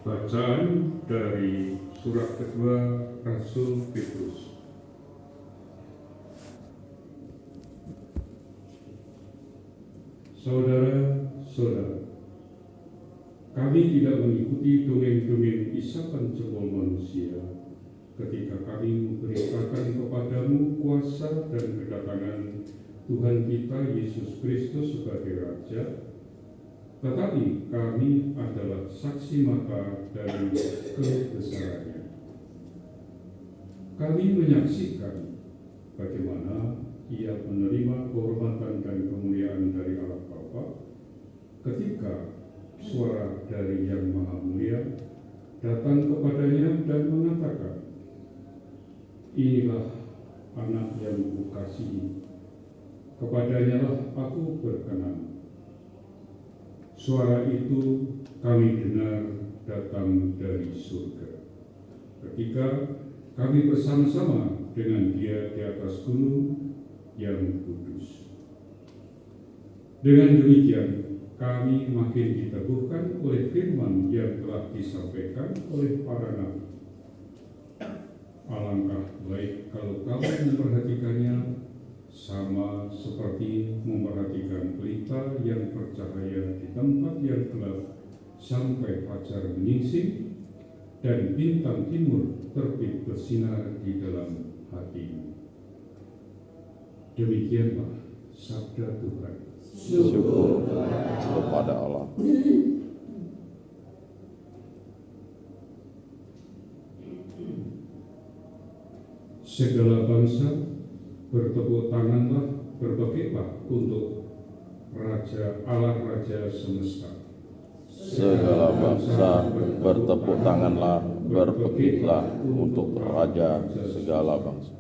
Bacaan dari surat kedua Rasul Petrus. Saudara-saudara, kami tidak mengikuti dongeng-dongeng isapan jempol manusia ketika kami memberitakan kepadamu kuasa dan kedatangan Tuhan kita Yesus Kristus sebagai Raja, tetapi kami adalah saksi mata dari kebesarannya. Kami menyaksikan bagaimana Ia menerima kehormatan dan kemuliaan dari Allah Bapa ketika suara dari Yang Maha Mulia datang kepadanya dan mengatakan, "Inilah anak yang kukasihi, kepadanyalah aku berkenan." Suara itu kami dengar datang dari surga ketika kami bersama-sama dengan Dia di atas gunung yang kudus. Dengan demikian, kami makin diteguhkan oleh firman yang telah disampaikan oleh para nabi. Alangkah baik kalau kamu memperhatikannya sama seperti memperhatikan pelita yang bercahaya di tempat yang gelap sampai fajar menyingsing dan bintang timur terbit bersinar di dalam hatimu. Demikianlah sabda Tuhan. Syukur kepada Allah. Segala bangsa bertepuk tanganlah, berbakitlah untuk Raja Allah Raja semesta. Segala bangsa bertepuk tanganlah, berbakitlah untuk Raja segala bangsa.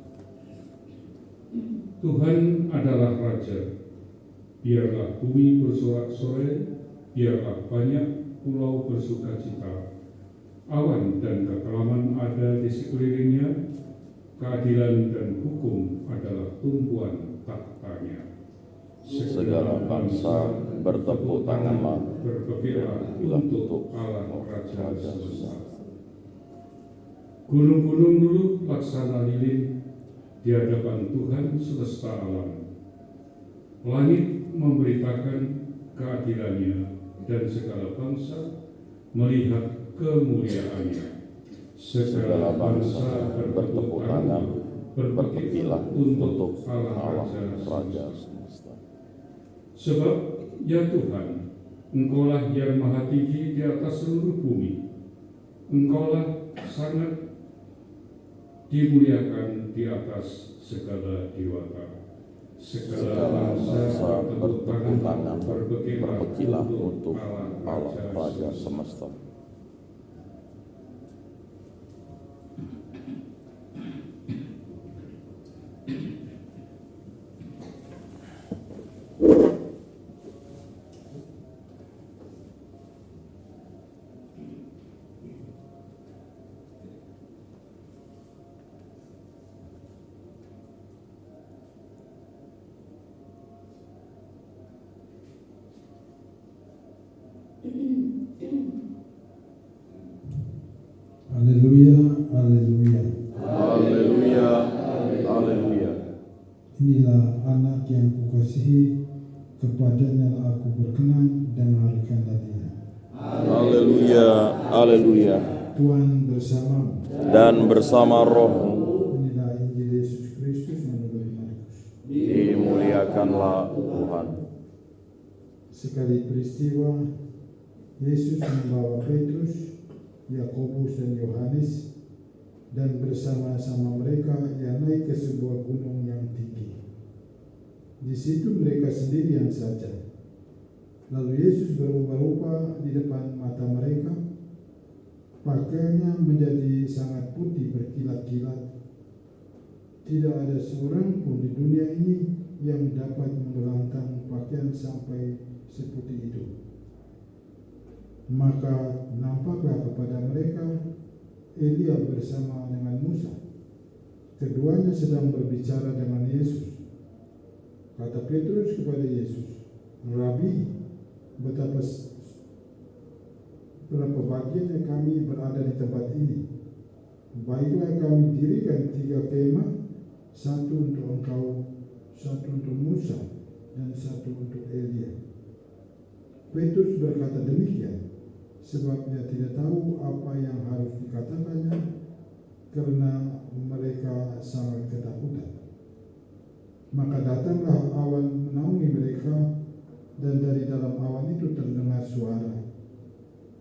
Tuhan adalah Raja. Biarlah bumi bersorak-sorai, biarlah banyak pulau bersukacita. Awan dan kekelaman ada di sekelilingnya, keadilan dan hukum adalah tumpuan tahtanya. Segala bangsa bertepuk tanganlah, berbakitlah untuk Allah Raja semesta. Gunung Gunung-gunung dulu laksana lilin di hadapan Tuhan semesta alam. Langit memberitakan keadilannya dan segala bangsa melihat kemuliaannya. segala bangsa bertepuk tangan, berbakitlah untuk Allah Raja semesta. Sebab ya Tuhan, Engkaulah yang maha tinggi di atas seluruh bumi. Engkaulah sangat dimuliakan di atas segala dewata. Segala bangsa bertepuk tangan, berbakitlah untuk Allah Raja semesta. Haleluya, haleluya. Haleluya, haleluya. Inilah anak yang kukasihi, kepadanya aku berkenan, dengarkanlah dia. Haleluya, haleluya. Tuhan bersamamu. Dan bersama rohmu, Inilah Injil Yesus Kristus menurut Markus. dimuliakanlah Tuhan. Sekali peristiwa, Yesus membawa Petrus, Yakobus dan Yohanes, dan bersama-sama mereka ia naik ke sebuah gunung yang tinggi. Di situ mereka sendirian saja. Lalu Yesus berubah-ubah di depan mata mereka. Pakaiannya menjadi sangat putih berkilat-kilat. Tidak ada seorang pun di dunia ini yang dapat mengelantang pakaian sampai seputih itu. Maka nampaklah kepada mereka Elia bersama dengan Musa. Keduanya sedang berbicara dengan Yesus. Kata Petrus kepada Yesus, "Rabi, berapa bagian yang kami berada di tempat ini. Baiklah kami dirikan 3 kemah, 1 untuk engkau, 1 untuk Musa, dan 1 untuk Elia. Petrus berkata demikian, sebab ia tidak tahu apa yang harus dikatakannya, karena mereka sangat ketakutan. Maka datanglah awan menaungi mereka, dan dari dalam awan itu terdengar suara,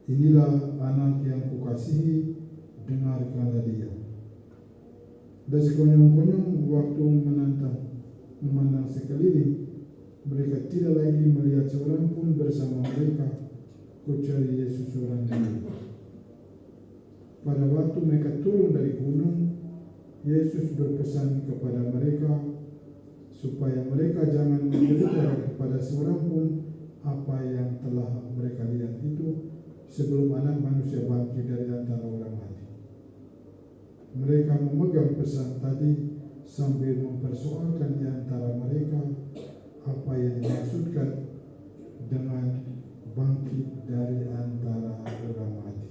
"Inilah anak yang kukasihi, dengarkanlah dia." Dan sekonyong-konyong waktu memandang sekeliling, mereka tidak lagi melihat seorang pun bersama mereka, kecuali Yesus seorang diri. Pada waktu mereka turun dari gunung, Yesus berpesan kepada mereka supaya mereka jangan memberitakan kepada seorang pun apa yang telah mereka lihat itu sebelum Anak Manusia bangkit dari antara orang mati. Mereka memegang pesan tadi sambil mempersoalkan di antara mereka apa yang dimaksudkan dengan bangkit dari antara orang mati.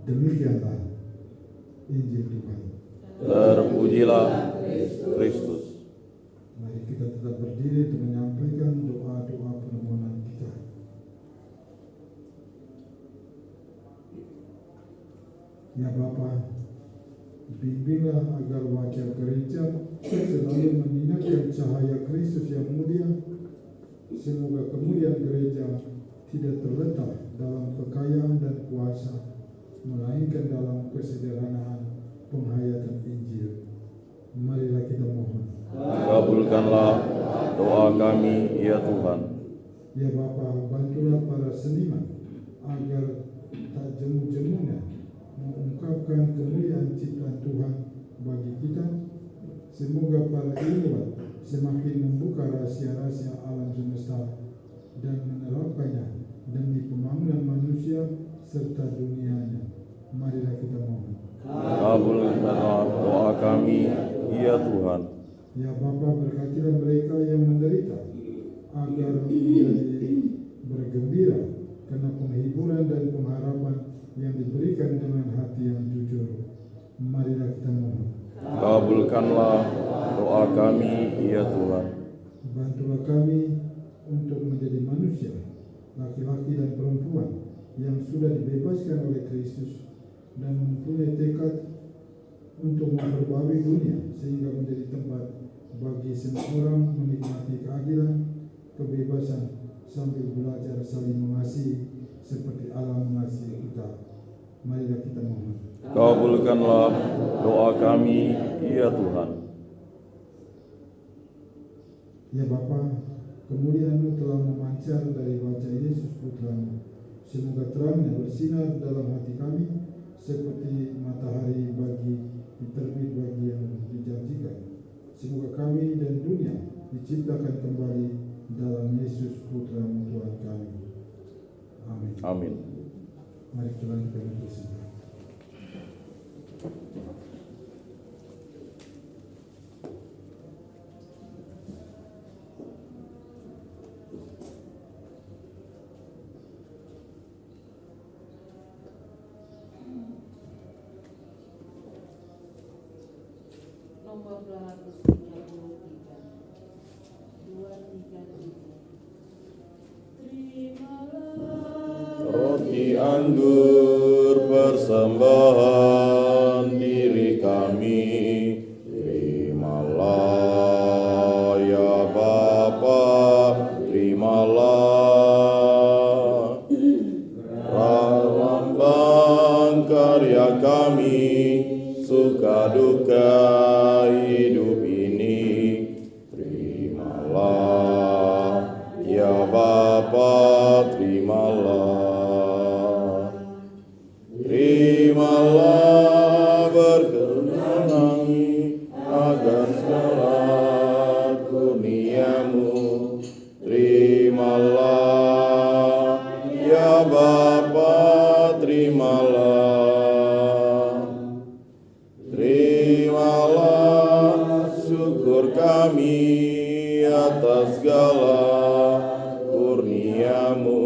Demikianlah Injil Tuhan. Terpujilah Kristus. Mari kita tetap berdiri untuk menyampaikan doa-doa permohonan kita. Ya Bapa, bimbinglah agar wajah gereja selalu menyinarkan cahaya Kristus yang mulia. Semoga kemuliaan gereja tidak terletak dalam kekayaan dan kuasa, melainkan dalam kesederhanaan penghayatan Injil. Marilah kita mohon. Kabulkanlah doa kami, ya Tuhan. Ya Bapa, bantulah para seniman agar tak jemu-jemunya mengungkapkan kemuliaan ciptaan Tuhan bagi kita. Semoga para ilmuwan semakin membuka rahasia-rahasia alam semesta dan menerapkannya demi pembangunan manusia serta dunianya. Marilah kita mohon. Kabulkanlah doa kami, ya Tuhan. Ya Bapa, berkatilah mereka yang menderita agar menjadi bergembira karena penghiburan dan pengharapan yang diberikan dengan hati yang jujur. Marilah kita mohon. Kabulkanlah doa kami, ya Tuhan. Bantulah kami untuk menjadi manusia, laki-laki dan perempuan yang sudah dibebaskan oleh Kristus dan mempunyai tekad untuk memperbarui dunia sehingga menjadi tempat bagi semua orang menikmati keadilan, kebebasan, sambil belajar saling mengasihi seperti Allah mengasihi kita. Marilah kita mohon. Kabulkanlah doa kami, ya Tuhan. Ya Bapa, kemuliaan-Mu telah memancar dari wajah Yesus Putra-Mu. Semoga terangnya bersinar dalam hati kami seperti matahari terbit bagi yang dijanjikan. Semoga kami dan dunia diciptakan kembali dalam Yesus Putra-Mu Tuhan kami. Amin. Amin. Mari kita berdoa. Nomor 233. Terimalah Roti anggur persembahan diri kami, terimalah ya Bapa, terimalah lambang karya kami, suka duka hidup ini, terimalah ya Bapa, terimalah, terimalah berkenan agar segala kurnia-Mu, terimalah ya Bapa, terimalah, terimalah syukur kami atas segala kurnia-Mu,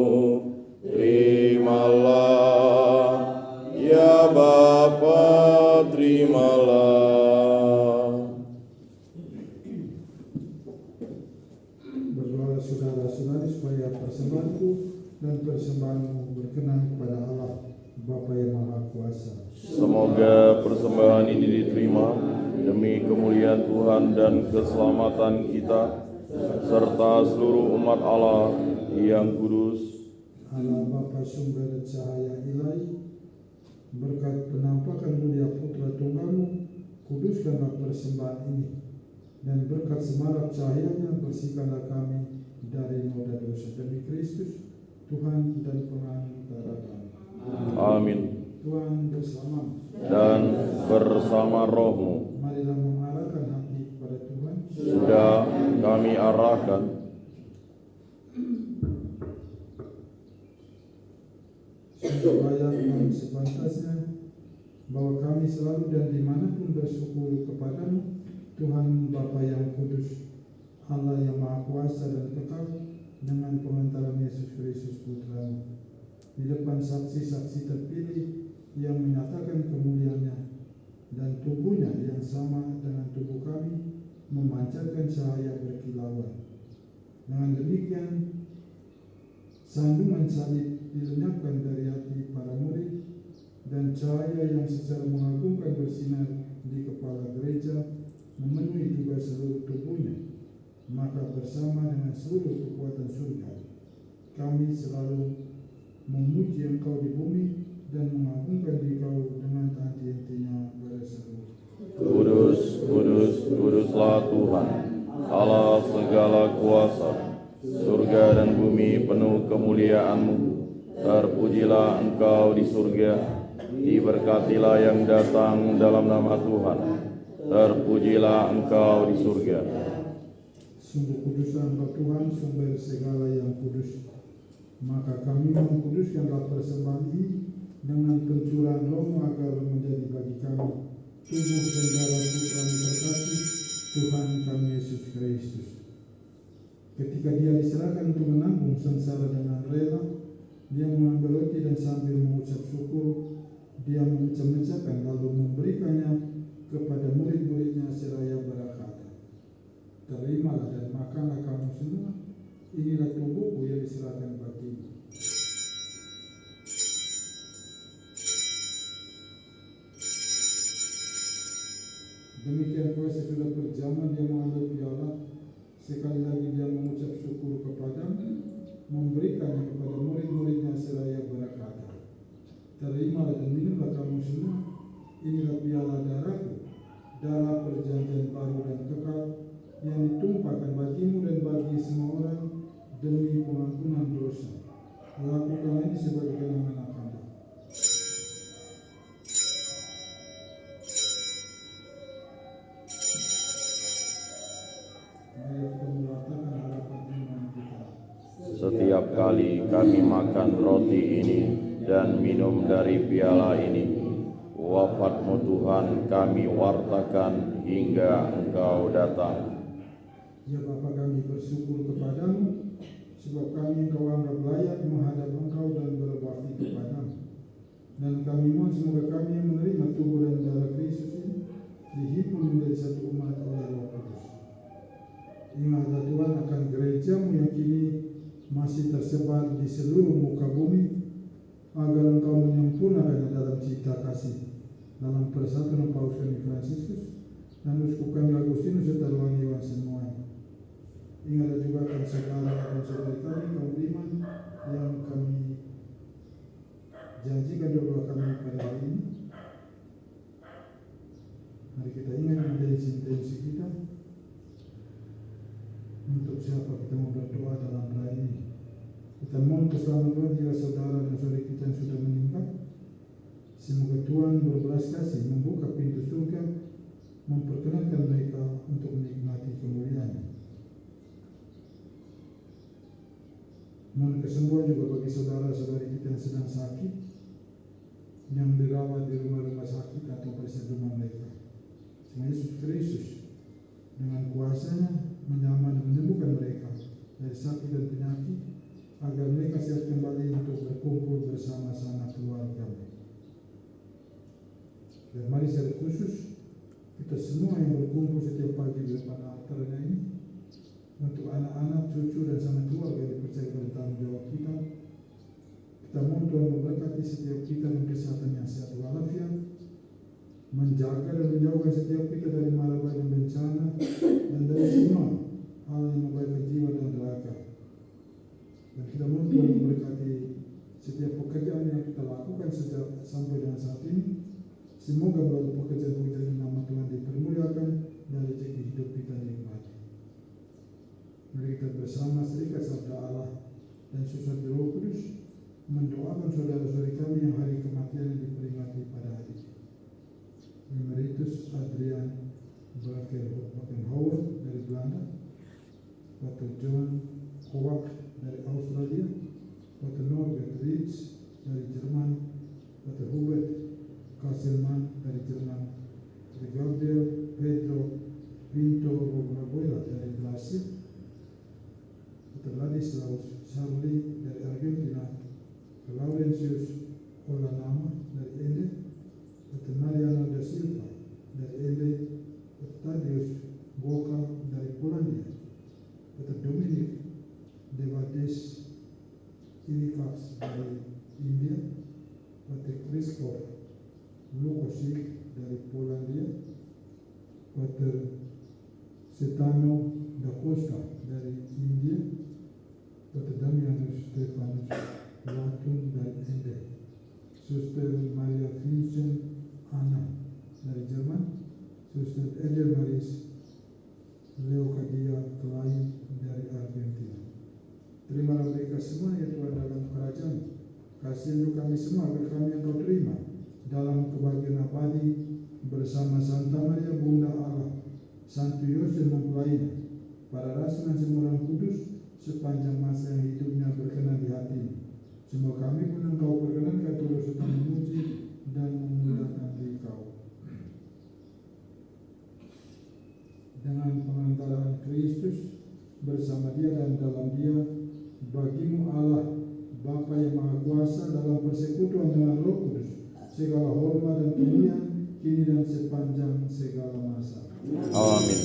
terimalah. Ya Bapa, terimalah. Berdoalah saudara-saudari supaya persembahanku dan persembahanmu berkenan kepada Allah Bapa yang Maha Kuasa. Semoga persembahan ini diterima demi kemuliaan Tuhan dan keselamatan kita, serta seluruh umat Allah yang kudus. Allah Bapa sumber cahaya ilahi, berkat penampakan mulia Putra Tunggalmu, kuduskanlah persembahan ini, dan berkat semarak cahayanya bersihkanlah kami dari noda dosa demi Kristus, Tuhan dan pengantara kami. Amin. Tuhan bersamamu. Dan bersama rohmu. Marilah mengarahkan hati kepada Tuhan. Sudah kami arahkan. Sungguh layak dan sepantasnya bahwa kami selalu dan dimanapun bersyukur kepadamu, Tuhan Bapa yang kudus, Allah yang Maha Kuasa dan kekal, dengan pengantaran Yesus Kristus Putra-Mu, di depan saksi-saksi terpilih yang menyatakan kemuliaannya, dan tubuhnya yang sama dengan tubuh kami memancarkan cahaya berkilauan. Dengan demikian, sandungan salib dilenyapkan dari hati para murid, dan cahaya yang secara mengagumkan bersinar di kepala gereja memenuhi juga seluruh tubuhnya. Maka bersama dengan seluruh kekuatan surga, kami selalu memuji Engkau di bumi dan mengagungkan Engkau dengan tak henti-hentinya berseru. Kudus, kudus, kuduslah Tuhan, Allah segala kuasa. Surga dan bumi penuh kemuliaan-Mu. Terpujilah Engkau di surga, diberkatilah yang datang dalam nama Tuhan. Terpujilah Engkau di surga. Sungguh kuduslah Engkau Tuhan, sumber segala yang kudus. Maka kami mengkuduskanlah persembahan ini dengan pencurahan Roh-Mu agar menjadi bagi kami tubuh dan darah Putra-Mu terkasih, Tuhan kami Yesus Kristus. Ketika Dia diserahkan untuk menanggung sengsara dengan rela, Dia mengambil roti dan sambil mengucap syukur, Dia memecah-mecahkan lalu memberikannya kepada murid-muridnya seraya berkata, "Terimalah dan makanlah kamu semua, inilah tubuhku yang diserahkan bagimu." Demikian pula sesudah berjalan Dia mengambil piala, sekali lagi Dia mengucap syukur kepada-Mu, memberikannya kepada murid-muridnya seraya berkata, "Terimalah dan minumlah kamu semua, inilah piala darahku, darah perjanjian baru dan kekal, yang ditumpahkan bagimu dan bagi semua orang demi pengampunan dosa. Lakukanlah ini sebagai kenangan akanku." Mari kita menyatakan harapan iman kita. Setiap kali kami makan roti ini dan minum dari piala ini, wafat-Mu Tuhan kami wartakan hingga Engkau datang. Ya Bapa, kami bersyukur kepadamu, sebab kami Engkau anggap layak menghadap Engkau dan berbakti kepadamu. Dan kami mohon semoga kami yang menerima tubuh dan darah Kristus ini dihimpun menjadi satu umat oleh Roh Kudus. Ingatlah Tuhan akan gereja-Mu yang kini masih tersebar di seluruh muka bumi, agar Engkau menyempurnakannya dalam cita kasih, dalam persatuan Paus kami Fransiskus dan uskup kami Agustinus serta Rohan Iwan semuanya. Ingatlah juga akan saudara dan saudari kami kaum beriman yang kami janjikan doa kami pada hari ini. Mari kita ingat intensi kita untuk siapa kita mau berdoa dalam hari ini. Kita mohon keselamatan Tuhan jika saudara dan saudari kita yang sudah meninggal. Semoga Tuhan berbelas kasih membuka pintu surga, memperkenankan mereka untuk menikmati kemuliaan-Nya. Mohon kesembuhan juga bagi saudara-saudari kita yang sedang sakit, yang dirawat di rumah-rumah sakit atau pada rumah mereka. Semoga Yesus Kristus dengan kuasa-Nya menyamar dan menyembuhkan mereka dari sakit dan penyakit, agar mereka siap kembali untuk berkumpul bersama-sama keluarga. Dan mari secara khusus kita semua yang berkumpul setiap pagi di depan altarnya ini, untuk anak-anak, cucu dan sanak keluarga yang dipercaya pada tanggung jawab kita, kita mohon Tuhan memberkati setiap kita dengan kesehatan yang sehat walafiat, menjaga dan menjauhkan setiap kita dari mara bahaya dan bencana, dan dari semua hal yang membahayakan jiwa dan raga. Dan kita mohon Tuhan memberkati setiap pekerjaan yang kita lakukan sejak sampai dengan saat ini. Semoga melalui pekerjaan-pekerjaan ini nama Tuhan dipermuliakan dan rezeki hidup kita nikmati. Mari kita bersama serikat sabda Allah dan susah Roh Kudus mendoakan saudara-saudari kami yang hari kematian diperingati pada hari ini. Emeritus Adrian Bakenhauer dari Belanda, Dr. John Kowak dari Australia, Dr. Norbert Ritz dari Jerman, Dr. Hubert Kasselman dari Jerman, Dr. Gabriel Pedro Pinto Robrabuela dari Brasil, Dr. Ladislaus Charlie dari Argentina, Dr. Laurentius Olanama dari Ende, Dr. Mariano da Silva dari Ende, Dr. Tadius Boka dari Polandia, Dr. Dominic Devades Ilikas dari India, Dr. Krzysztof Lukosik dari Polandia, Dr. Setano da Costa dari India, Dr. Damianus Stefanus Latun dari Ende, Suster Maria Vincent Anna dari Jerman, Suster Edelmaris Leocadia Klein dari Argentina. Terimalah mereka semua ya Tuhan dalam kerajaan. Kasihi kami semua agar kami Engkau terima dalam kebahagiaan abadi bersama Santa Maria Bunda Allah, Santo Yosef mempelainya, para rasul dan semua orang kudus sepanjang masa yang hidupnya berkenan di hati. Semoga kami pun Engkau perkenankan turut serta memuji dan memuliakan Engkau. Dengan pengantaran Kristus bersama Dia dan dalam Dia, bagimu Allah Bapa yang Maha Kuasa dalam persekutuan dengan Roh Kudus, segala hormat dan kemuliaan kini dan sepanjang segala masa. Amin.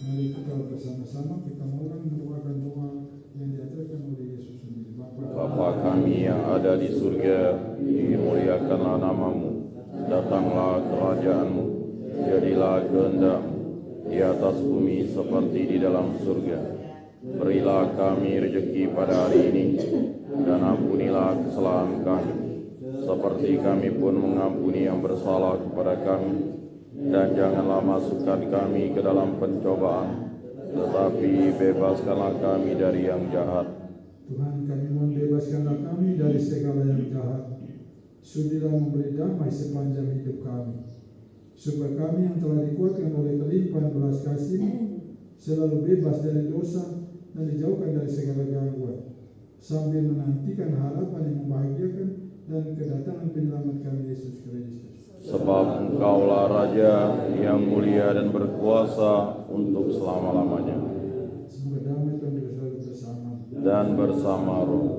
Mari kita bersama-sama kita mohon mendoakan doa yang diajarkan oleh Yesus sendiri. Bapa kami yang ada di surga, dimuliakanlah namamu, datanglah kerajaanmu, jadilah kehendak-mu di atas bumi seperti di dalam surga. Berilah kami rezeki pada hari ini, dan ampunilah kesalahan kami, seperti kami pun mengampuni yang bersalah kepada kami. Dan janganlah masukkan kami ke dalam pencobaan, tetapi bebaskanlah kami dari yang jahat. Tuhan, kami mohon bebaskanlah kami dari segala yang jahat. Sudilah memberi damai sepanjang hidup kami, supaya kami yang telah dikuatkan oleh kelimpahan belas kasih-Mu selalu bebas dari dosa dan dijauhkan dari segala gangguan, sambil menantikan harapan yang membahagiakan dan kedatangan penyelamat kami Yesus Kristus. Sebab Engkaulah Raja yang mulia dan berkuasa untuk selama-lamanya. Semoga damai Tuhan selalu bersama Dan bersama Roh.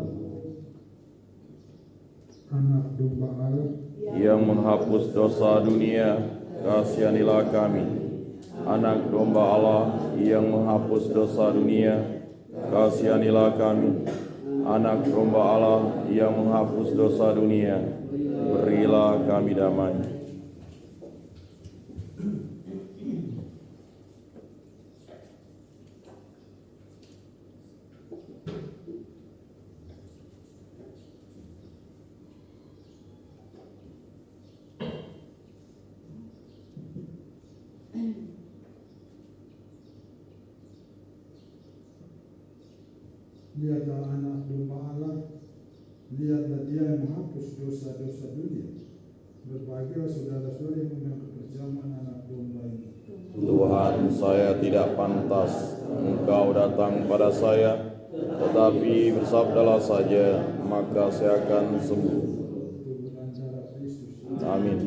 Anak domba Allah Yang menghapus dosa dunia, kasihanilah kami. Anak domba Allah yang menghapus dosa dunia, kasihanilah kami. Anak domba Allah yang menghapus dosa dunia, berilah kami damai. Lihatlah anak domba Allah, lihatlah Dia yang menghapus dosa-dosa dunia. Berbahagialah saudara-saudara yang mengundang keberjamahan anak domba ini. Tuhan, saya tidak pantas Engkau datang pada saya, tetapi bersabdalah saja, maka saya akan sembuh. Tubuh dan darah Kristus. Amin.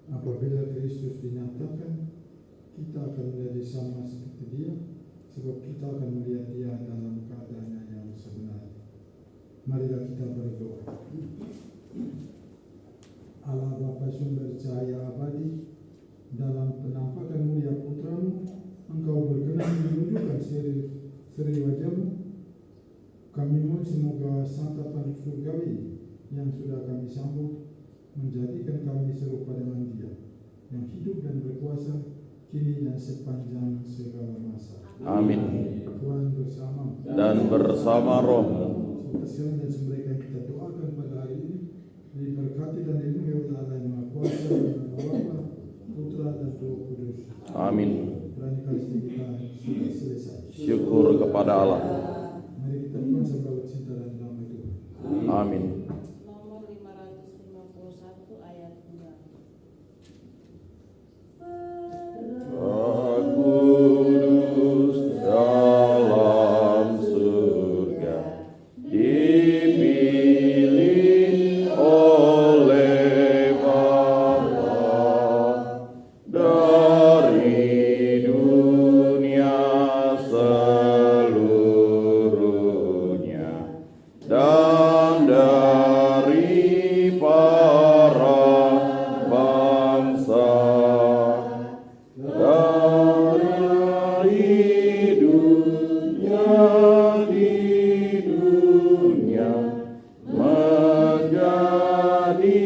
Apabila Kristus dinyatakan, kita akan menjadi sama seperti Dia, sebab kita akan melihat Dia dalam keadaannya yang sebenarnya. Marilah kita berdoa. Allah Bapa sumber cahaya abadi, dalam penampakan mulia Putra-Mu, Engkau berkenan menunjukkan seri wajah-Mu. Kami mohon semoga santapan surgawi yang sudah kami sambut menjadikan kami serupa dengan Dia yang hidup dan berkuasa kini dan sepanjang segala masa. Amin. Tuhan bersama Dan bersama rohmu. kasihan dan mereka yang kita doakan pada hari ini diberkati dan dilindungi oleh Allah yang Maha Kuasa, Bapa, Putra dan Roh Kudus. Amin. Berani kali kita sudah selesai. Syukur kepada Allah. Mari kita doa sambil cinta dan damai Tuhan. Amin. Nomor 551 ayat 2. Roh Kudus dalam surga dipilih oleh Bapa dari dunia seluruhnya dan dari para bangsa. Dari dunia menjadi